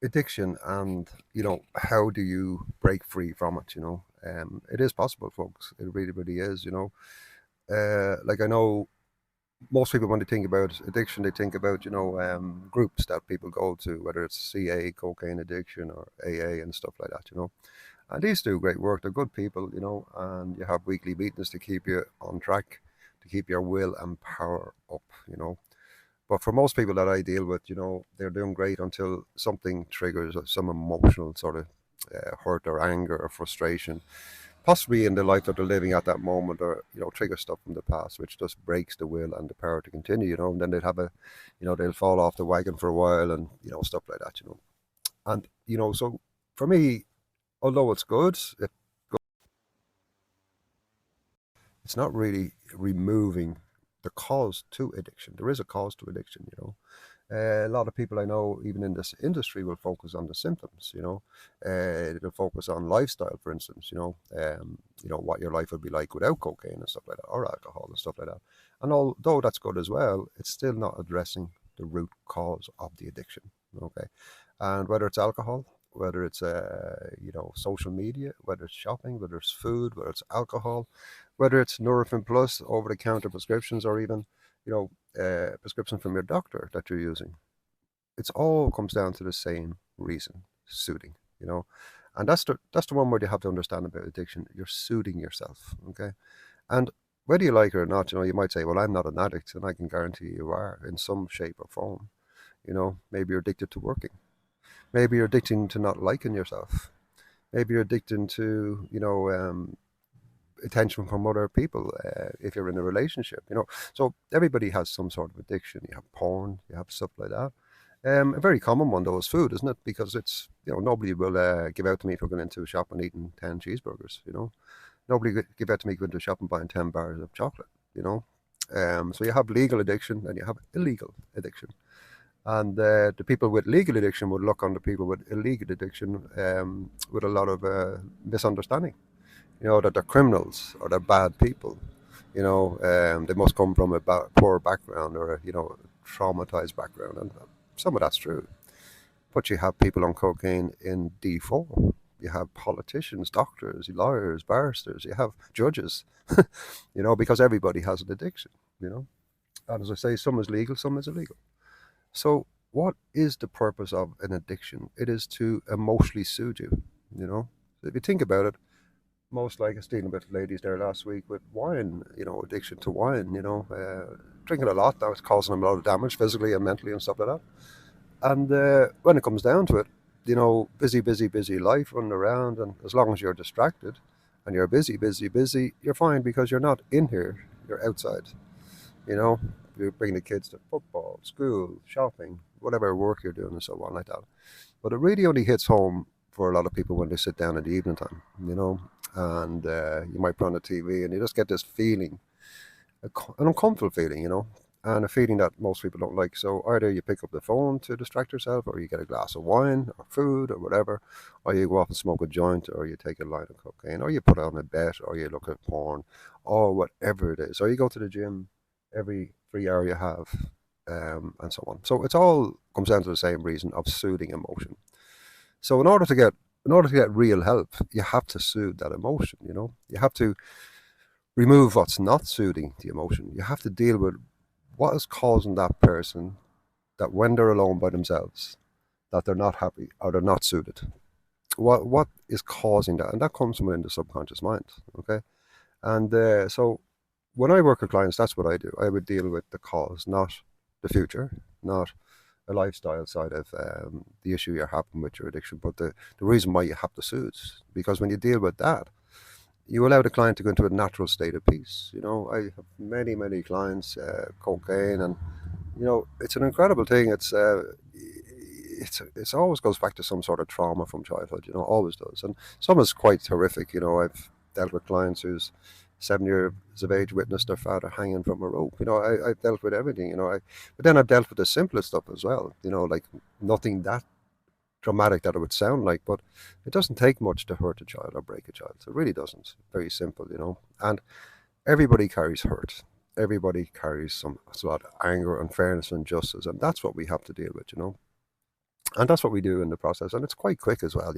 addiction and, how do you break free from it, it is possible, folks. It really, really is, like I know most people, when they think about addiction, they think about, groups that people go to, whether it's CA, cocaine addiction, or AA and stuff like that, And these do great work. They're good people, and you have weekly meetings to keep you on track, to keep your will and power up, But for most people that I deal with, they're doing great until something triggers some emotional sort of hurt or anger or frustration, possibly in the life that they're living at that moment, or trigger stuff from the past, which just breaks the will and the power to continue. And then they'll have they'll fall off the wagon for a while, and stuff like that. And so for me, although it's good, it's not really removing the cause to addiction. There is a cause to addiction. A lot of people I know, even in this industry, will focus on the symptoms. They'll focus on lifestyle, for instance. What your life would be like without cocaine and stuff like that, or alcohol and stuff like that. And although that's good as well, it's still not addressing the root cause of the addiction. Okay, and whether it's alcohol, whether it's social media, whether it's shopping, whether it's food, whether it's alcohol, whether it's Nurofen Plus over the counter prescriptions, or even prescription from your doctor that you're using, it's all comes down to the same reason: soothing. And that's the one where you have to understand about addiction. You're soothing yourself, okay? And whether you like it or not, you might say, "Well, I'm not an addict," and I can guarantee you are in some shape or form. Maybe you're addicted to working. Maybe you're addicted to not liking yourself. Maybe you're addicted to, attention from other people if you're in a relationship. So everybody has some sort of addiction. You have porn, you have stuff like that. A very common one though is food, isn't it? Because it's, nobody will give out to me if we're going into a shop and eating 10 cheeseburgers. Nobody give out to me going to a shop and buying 10 bars of chocolate. So you have legal addiction and you have illegal addiction. And the people with legal addiction would look on the people with illegal addiction with a lot of misunderstanding. That they're criminals or they're bad people. They must come from a poor background, or traumatized background, and some of that's true. But you have people on cocaine in D4. You have politicians, doctors, lawyers, barristers. You have judges. Because everybody has an addiction. And as I say, some is legal, some is illegal. So, what is the purpose of an addiction? It is to emotionally soothe you. If you think about it, most like I was dealing with ladies there last week with wine, addiction to wine, drinking a lot, that was causing them a lot of damage physically and mentally and stuff like that. And when it comes down to it, busy, busy, busy life running around, and as long as you're distracted and you're busy, busy, busy, you're fine because you're not in here, you're outside. You know, you bring the kids to football, school, shopping, whatever work you're doing, and so on like that. But it really only hits home for a lot of people when they sit down in the evening time, and you might put on the TV and you just get this feeling, an uncomfortable feeling, and a feeling that most people don't like. So either you pick up the phone to distract yourself, or you get a glass of wine or food or whatever, or you go off and smoke a joint, or you take a line of cocaine, or you put on a bet, or you look at porn, or whatever it is, or you go to the gym every 3 hour you have, and so on. So it's all comes down to the same reason of soothing emotion. So in order to get real help, you have to soothe that emotion. You have to remove what's not soothing the emotion. You have to deal with what is causing that person, that when they're alone by themselves, that they're not happy or they're not soothed. What is causing that, and that comes from within the subconscious mind. Okay, and so when I work with clients, that's what I do. I would deal with the cause, not the future, not a lifestyle side of the issue you're having with your addiction, but the reason why you have to soothe. Because when you deal with that, you allow the client to go into a natural state of peace. I have many, many clients, cocaine, and it's an incredible thing. It's always goes back to some sort of trauma from childhood. Always does, and some is quite horrific. I've dealt with clients who's 7 years of age witnessed their father hanging from a rope. I've dealt with everything. But then I've dealt with the simplest stuff as well. Like nothing that dramatic that it would sound like, but it doesn't take much to hurt a child or break a child. It really doesn't. Very simple. And everybody carries hurt. Everybody carries some sort of anger, unfairness, and injustice, and that's what we have to deal with. And that's what we do in the process, and it's quite quick as well.